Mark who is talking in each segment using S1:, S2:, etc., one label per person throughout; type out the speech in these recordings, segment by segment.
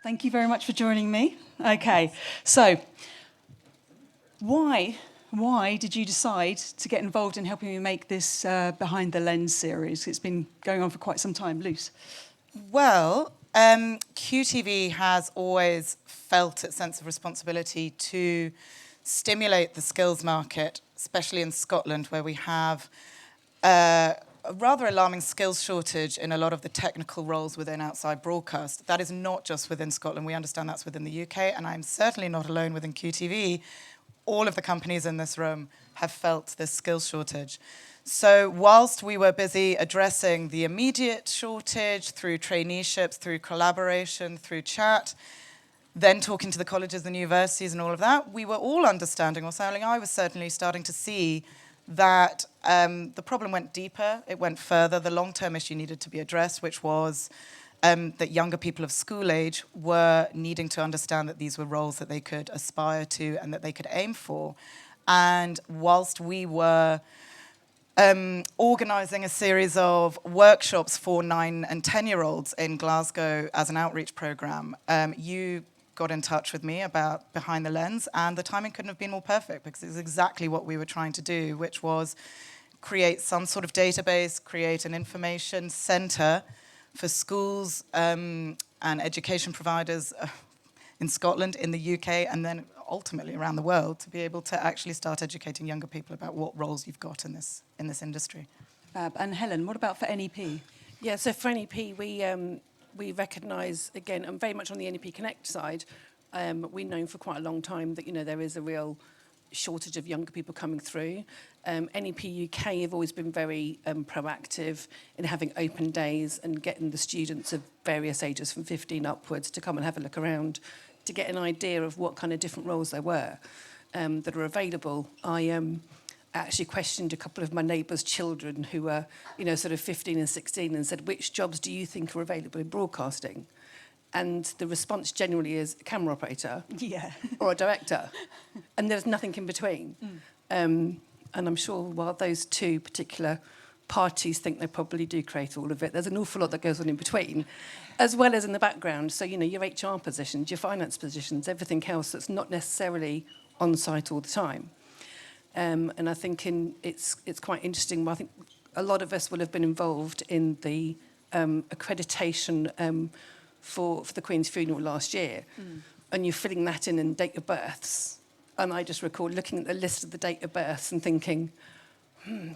S1: Thank you very much for joining me. Okay, so why did you decide to get involved in helping me make this Behind the Lens series? It's been going on for quite some time. Luce?
S2: Well, QTV has always felt its sense of responsibility to stimulate the skills market, especially in Scotland, where we have a rather alarming skills shortage in a lot of the technical roles within outside broadcast. That is not just within Scotland. We understand that's within the UK, and I'm certainly not alone within QTV. All of the companies in this room have felt this skills shortage. So whilst we were busy addressing the immediate shortage through traineeships, through collaboration, through chat, then talking to the colleges and universities and all of that, we were all understanding, or certainly I was certainly starting to see that the problem went deeper, it went further. The long-term issue needed to be addressed, which was that younger people of school age were needing to understand that these were roles that they could aspire to and that they could aim for. And whilst we were organising a series of workshops for 9 and 10-year-olds in Glasgow as an outreach programme, you got in touch with me about Behind the Lens, and the timing couldn't have been more perfect because it was exactly what we were trying to do, which was create some sort of database, create an information centre for schools and education providers in Scotland, in the UK, and then ultimately around the world, to be able to actually start educating younger people about what roles you've got in this industry.
S1: And Helen, what about for NEP?
S3: Yeah, so for NEP, we recognise, again, and very much on the NEP Connect side, we've known for quite a long time that, there is a real shortage of younger people coming through. NEP UK have always been very proactive in having open days and getting the students of various ages from 15 upwards to come and have a look around to get an idea of what kind of different roles there were that are available. I actually questioned a couple of my neighbours' children who were, sort of 15 and 16 and said, which jobs do you think are available in broadcasting? And the response generally is a camera operator or a director. And there's nothing in between. And I'm sure while those two particular parties think they probably do create all of it, there's an awful lot that goes on in between, as well as in the background. So, your HR positions, your finance positions, everything else that's not necessarily on site all the time. And I think it's quite interesting. Well, I think a lot of us will have been involved in the accreditation for the Queen's funeral last year. And you're filling that in date of births. And I just recall looking at the list of the date of births and thinking,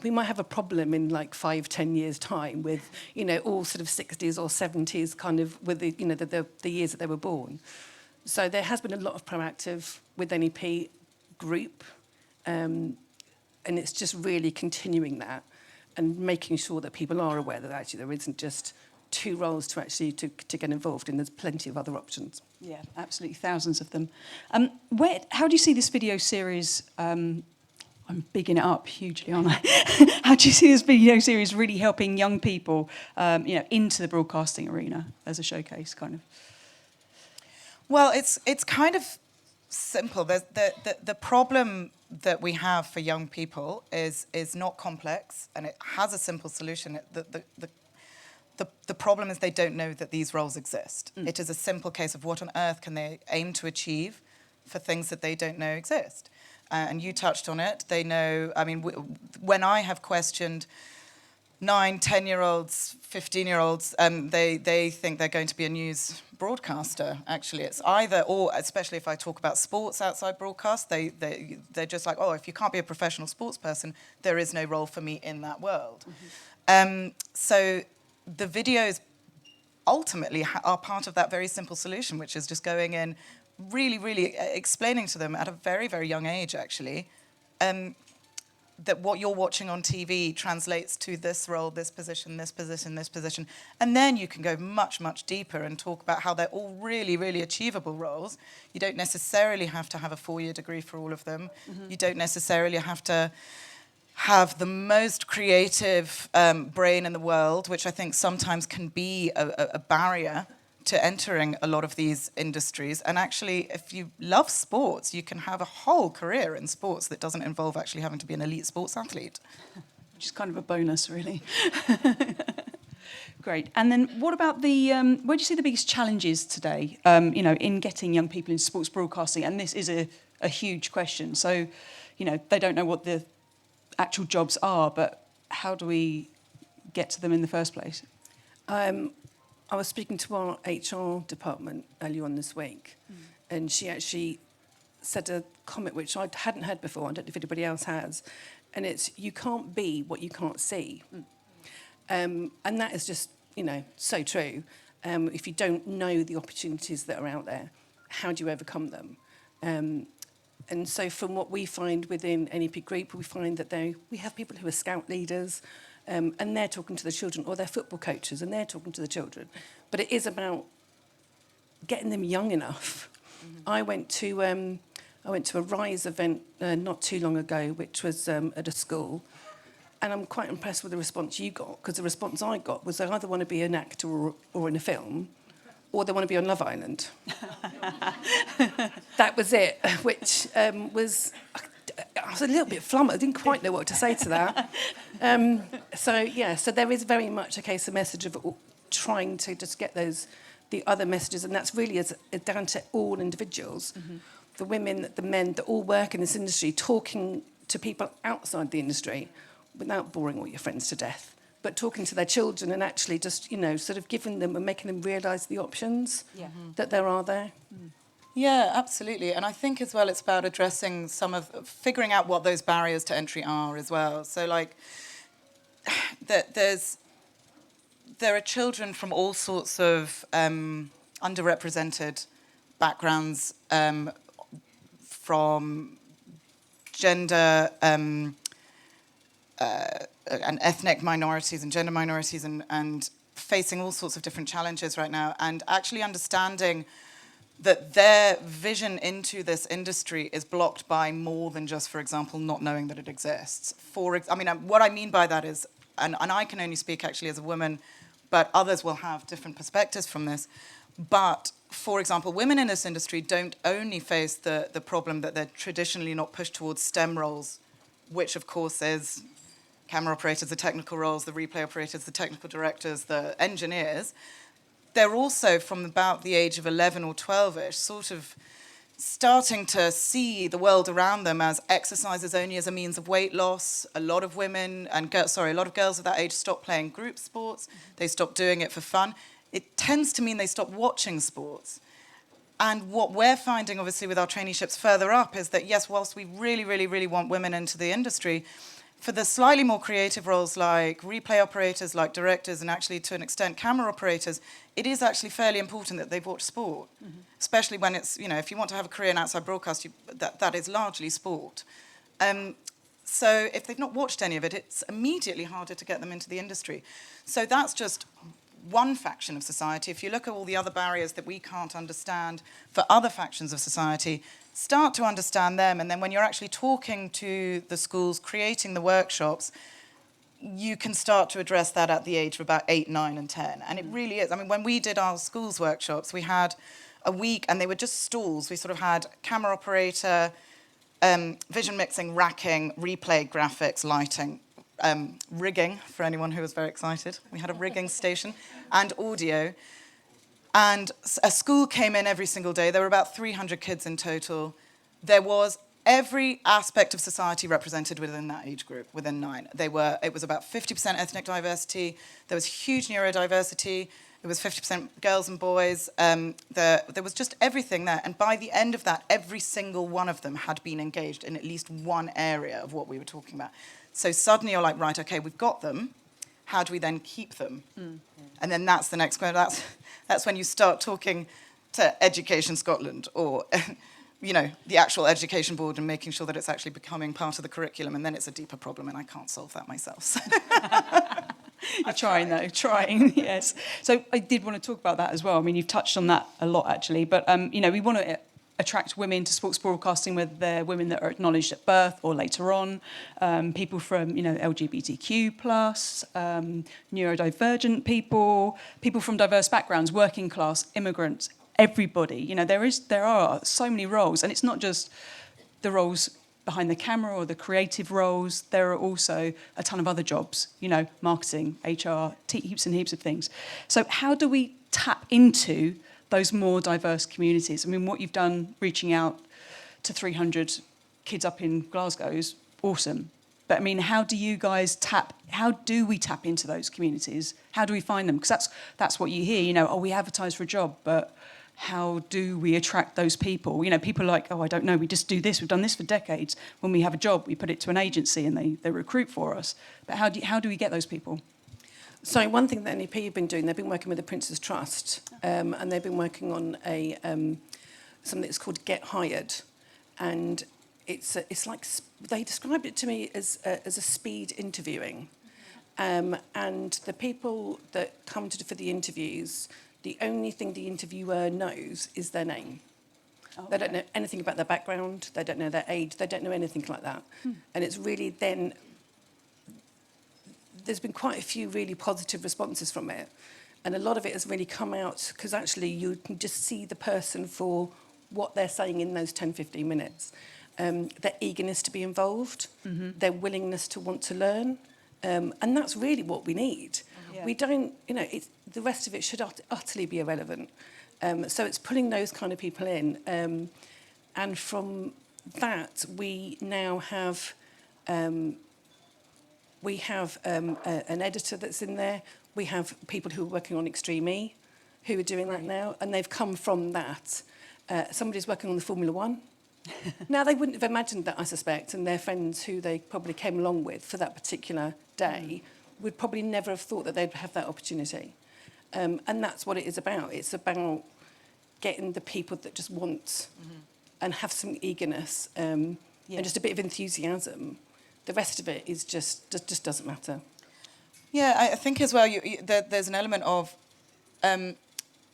S3: we might have a problem in like 5-10 years' time with, all sort of 60s or 70s kind of with the years that they were born. So there has been a lot of proactive with NEP group, and it's just really continuing that and making sure that people are aware that actually there isn't just two roles to actually to get involved in. There's plenty of other options.
S1: Yeah, absolutely, thousands of them. How do you see this video series? I'm bigging it up hugely, aren't I? How do you see this video series really helping young people, into the broadcasting arena as a showcase, kind of?
S2: Well, it's kind of simple. The problem that we have for young people is not complex, and it has a simple solution. The problem is they don't know that these roles exist. It is a simple case of what on earth can they aim to achieve for things that they don't know exist. And you touched on it. They know, when I have questioned 9, 10-year-olds, 15-year-olds, they think they're going to be a news broadcaster, actually. It's either or, especially if I talk about sports outside broadcast, they're just like, oh, if you can't be a professional sports person, there is no role for me in that world. So the videos ultimately are part of that very simple solution, which is just going in, really, really explaining to them at a very, very young age, actually, that what you're watching on TV translates to this role, this position, this position, this position. And then you can go much, much deeper and talk about how they're all really, really achievable roles. You don't necessarily have to have a 4-year degree for all of them. You don't necessarily have to have the most creative brain in the world, which I think sometimes can be a barrier to entering a lot of these industries. And actually, if you love sports, you can have a whole career in sports that doesn't involve actually having to be an elite sports athlete.
S1: Which is kind of a bonus, really. Great. And then what about the, where do you see the biggest challenges today, in getting young people into sports broadcasting? And this is a huge question. So, they don't know what the actual jobs are, but how do we get to them in the first place?
S3: I was speaking to our HR department earlier on this week, and she actually said a comment which I hadn't heard before. I don't know if anybody else has. And it's, you can't be what you can't see. And that is just, so true. If you don't know the opportunities that are out there, how do you overcome them? And so from what we find within NEP Group, we find that we have people who are scout leaders, and they're talking to the children, or they're football coaches, and they're talking to the children. But it is about getting them young enough. I went to a Rise event not too long ago, which was at a school. And I'm quite impressed with the response you got, because the response I got was they either want to be an actor or in a film, or they want to be on Love Island. That was it, which was... I was a little bit flummoxed. I didn't quite know what to say to that. So there is very much a case of message of trying to just get the other messages, and that's really down to all individuals, the women, the men that all work in this industry, talking to people outside the industry without boring all your friends to death, but talking to their children and actually just, sort of giving them and making them realise the options that there are there.
S2: Yeah, absolutely. And I think as well it's about addressing figuring out what those barriers to entry are as well. So like, there are children from all sorts of underrepresented backgrounds, from gender and ethnic minorities and gender minorities and facing all sorts of different challenges right now, and actually understanding that their vision into this industry is blocked by more than just, for example, not knowing that it exists. What I mean by that is, and I can only speak actually as a woman, but others will have different perspectives from this, but, for example, women in this industry don't only face the problem that they're traditionally not pushed towards STEM roles, which, of course, is camera operators, the technical roles, the replay operators, the technical directors, the engineers. They're also, from about the age of 11 or 12-ish, sort of starting to see the world around them as exercises only as a means of weight loss. A lot of women and a lot of girls of that age stop playing group sports. They stop doing it for fun. It tends to mean they stop watching sports. And what we're finding, obviously, with our traineeships further up is that, yes, whilst we really, really, really want women into the industry, for the slightly more creative roles like replay operators, like directors, and actually to an extent camera operators, it is actually fairly important that they've watched sport, especially when it's, if you want to have a career in outside broadcast, that is largely sport. So if they've not watched any of it, it's immediately harder to get them into the industry. So that's just one faction of society. If you look at all the other barriers that we can't understand for other factions of society, start to understand them, and then when you're actually talking to the schools, creating the workshops, you can start to address that at the age of about 8, 9, and 10. And it really is. When we did our schools workshops, we had a week, and they were just stalls. We sort of had camera operator, vision mixing, racking, replay, graphics, lighting, rigging, for anyone who was very excited. We had a rigging station, and audio. And a school came in every single day. There were about 300 kids in total. There was every aspect of society represented within that age group, within 9. It was about 50% ethnic diversity. There was huge neurodiversity. It was 50% girls and boys. There was just everything there. And by the end of that, every single one of them had been engaged in at least one area of what we were talking about. So suddenly you're like, right, okay, we've got them. How do we then keep them? And then that's the next question. That's when you start talking to Education Scotland or, the actual education board and making sure that it's actually becoming part of the curriculum. And then it's a deeper problem, and I can't solve that myself.
S1: You're trying, yes. So I did want to talk about that as well. You've touched on that a lot, actually. But, we want to attract women to sports broadcasting, whether they're women that are acknowledged at birth or later on, people from, LGBTQ+, neurodivergent people, people from diverse backgrounds, working class, immigrants, everybody. There are so many roles, and it's not just the roles behind the camera or the creative roles, there are also a ton of other jobs, marketing, HR, heaps and heaps of things. So how do we tap into those more diverse communities? I mean, what you've done reaching out to 300 kids up in Glasgow is awesome. But I mean, how do we tap into those communities? How do we find them? Because that's what you hear, we advertise for a job, but how do we attract those people? People are like, I don't know, we just do this. We've done this for decades. When we have a job, we put it to an agency and they recruit for us. But how do we get those people?
S3: So one thing that NEP have been doing, they've been working with the Prince's Trust, and they've been working on something that's called Get Hired, and it's like they described it to me as a speed interviewing, and the people that come for the interviews, the only thing the interviewer knows is their name. Oh, they don't know anything about their background, they don't know their age, they don't know anything like that. And it's really then, there's been quite a few really positive responses from it. And a lot of it has really come out because actually you can just see the person for what they're saying in those 10, 15 minutes. Their eagerness to be involved, their willingness to want to learn. And that's really what we need. Yeah. We don't, the rest of it should utterly be irrelevant. So it's pulling those kind of people in. And from that, we now have, an editor that's in there. We have people who are working on Extreme E, who are doing that now. And they've come from that. Somebody's working on the Formula One. Now, they wouldn't have imagined that, I suspect, and their friends who they probably came along with for that particular day would probably never have thought that they'd have that opportunity. And that's what it is about. It's about getting the people that just want and have some eagerness and just a bit of enthusiasm. The rest of it is just doesn't matter.
S2: Yeah, I think as well, there's an element of...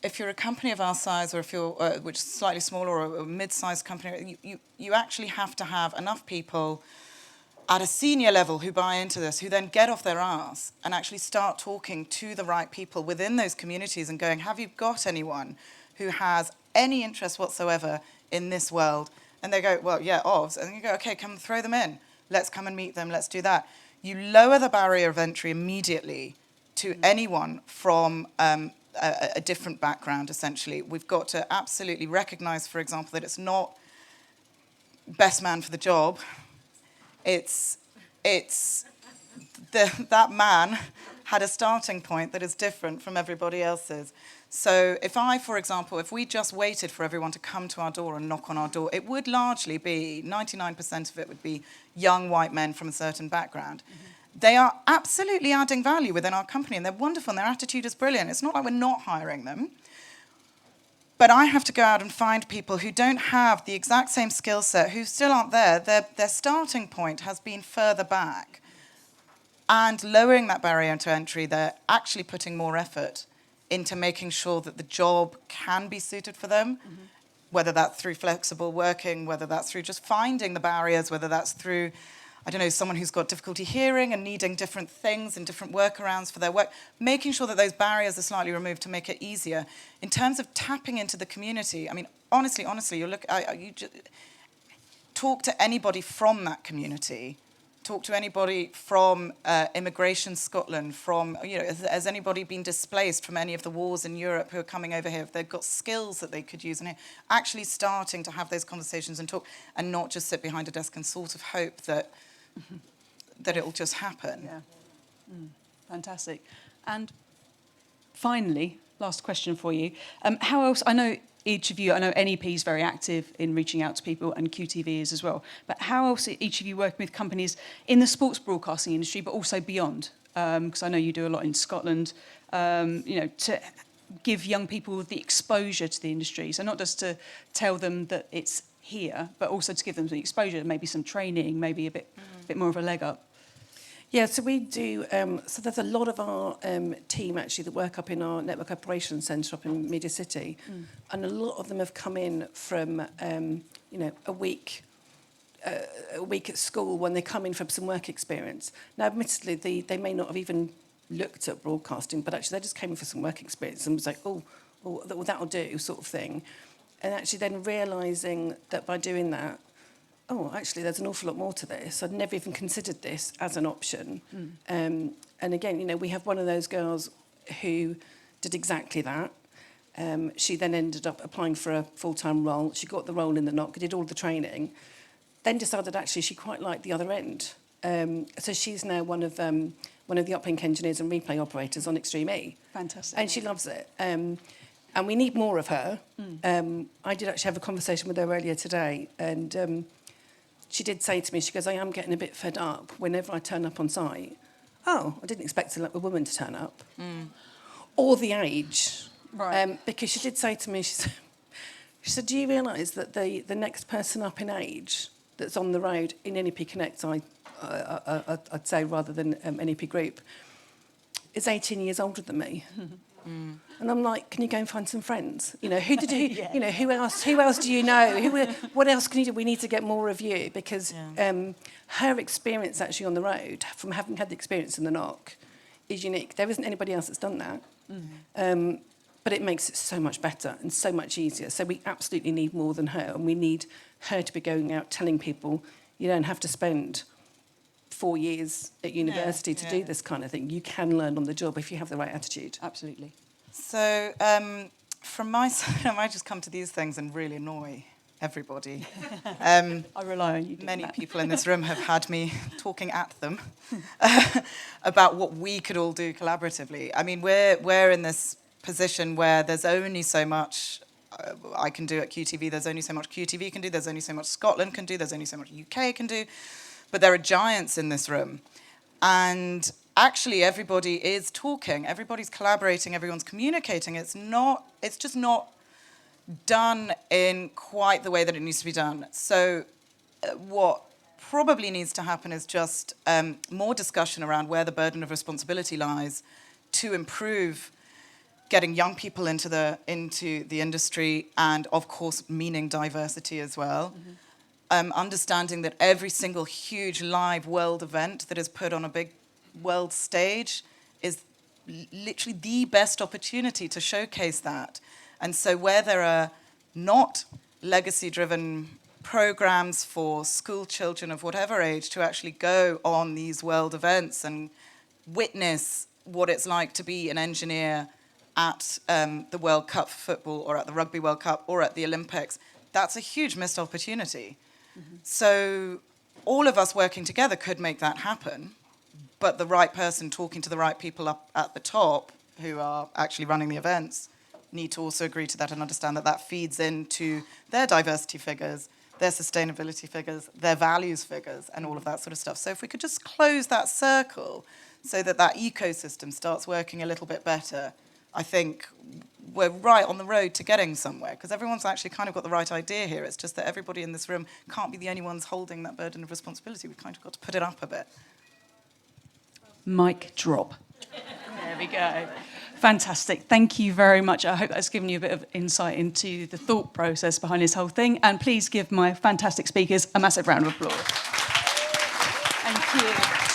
S2: if you're a company of our size, or if you're which is slightly smaller, or a mid-sized company, you actually have to have enough people at a senior level who buy into this, who then get off their arse and actually start talking to the right people within those communities and going, have you got anyone who has any interest whatsoever in this world? And they go, well, yeah, OVS. And you go, okay, come throw them in. Let's come and meet them. Let's do that. You lower the barrier of entry immediately to anyone from... a different background, essentially. We've got to absolutely recognise, for example, that it's not best man for the job. That man had a starting point that is different from everybody else's. So if we just waited for everyone to come to our door and knock on our door, it would largely be, 99% of it would be young white men from a certain background. They are absolutely adding value within our company, and they're wonderful, and their attitude is brilliant. It's not like we're not hiring them. But I have to go out and find people who don't have the exact same skill set, who still aren't there. Their starting point has been further back. And lowering that barrier to entry, they're actually putting more effort into making sure that the job can be suited for them, whether that's through flexible working, whether that's through just finding the barriers, whether that's through... I don't know, someone who's got difficulty hearing and needing different things and different workarounds for their work, making sure that those barriers are slightly removed to make it easier. In terms of tapping into the community, I mean, honestly, talk to anybody from that community. Talk to anybody from Immigration Scotland, has anybody been displaced from any of the wars in Europe who are coming over here? If they've got skills that they could use, and actually starting to have those conversations and talk, and not just sit behind a desk and sort of hope that it'll just happen.
S1: Yeah. Fantastic. And finally, last question for you. How else, I know NEP is very active in reaching out to people, and QTV is as well, but how else are each of you working with companies in the sports broadcasting industry, but also beyond? Because I know you do a lot in Scotland, to give young people the exposure to the industry. So not just to tell them that it's here, but also to give them the exposure, maybe some training, maybe a bit more of a leg up.
S3: Yeah, so we do, so there's a lot of our team actually that work up in our network operations centre up in Media City, and a lot of them have come in from, a week at school when they come in from some work experience. Now, admittedly, they may not have even looked at broadcasting, but actually they just came in for some work experience and was like, oh that'll do, sort of thing. And actually then realising that by doing that, oh, actually, there's an awful lot more to this. I'd never even considered this as an option. And again, you know, we have one of those girls who did exactly that. She then ended up applying for a full-time role. She got the role in the NOC, did all the training, then decided actually she quite liked the other end. So she's now one of the uplink engineers and replay operators on Extreme E.
S1: Fantastic.
S3: And she loves it. And we need more of her. I did actually have a conversation with her earlier today, and she did say to me, she goes, I am getting a bit fed up whenever I turn up on site. Oh, I didn't expect a woman to turn up. Or the age.
S1: Right.
S3: Because she did say to me, she said, do you realise that the next person up in age that's on the road in NEP Connect, I'd say rather than NEP Group, is 18 years older than me. And I'm like, can you go and find some friends? You know,
S1: Yeah.
S3: you know, who else do you know? What else can you do? We need to get more of you, because her experience actually on the road, from having had the experience in the NOC, is unique. There isn't anybody else that's done that. But it makes it so much better and so much easier. So we absolutely need more than her, and we need her to be going out telling people you don't have to spend 4 years at university to do this kind of thing. You can learn on the job if you have the right attitude.
S1: Absolutely.
S2: So from my side, I might just come to these things and really annoy everybody.
S1: I rely on you.
S2: Many people in this room have had me talking at them about what we could all do collaboratively. I mean, we're in this position where there's only so much I can do at QTV, there's only so much QTV can do, there's only so much Scotland can do, there's only so much UK can do, but there are giants in this room. And actually everybody is talking, everybody's collaborating, everyone's communicating. It's just not done in quite the way that it needs to be done. So what probably needs to happen is just more discussion around where the burden of responsibility lies to improve getting young people into the industry, and of course meaning diversity as well. Understanding that every single huge live world event that is put on a big world stage is literally the best opportunity to showcase that. And so where there are not legacy-driven programs for school children of whatever age to actually go on these world events and witness what it's like to be an engineer at the World Cup for football, or at the Rugby World Cup, or at the Olympics, that's a huge missed opportunity. So all of us working together could make that happen, but the right person talking to the right people up at the top who are actually running the events need to also agree to that and understand that that feeds into their diversity figures, their sustainability figures, their values figures, and all of that sort of stuff. So if we could just close that circle so that that ecosystem starts working a little bit better, I think we're right on the road to getting somewhere, because everyone's actually kind of got the right idea here. It's just that everybody in this room can't be the only ones holding that burden of responsibility. We've kind of got to put it up a bit.
S1: Mic drop. There we go. Fantastic. Thank you very much. I hope that's given you a bit of insight into the thought process behind this whole thing. And please give my fantastic speakers a massive round of applause. Thank you.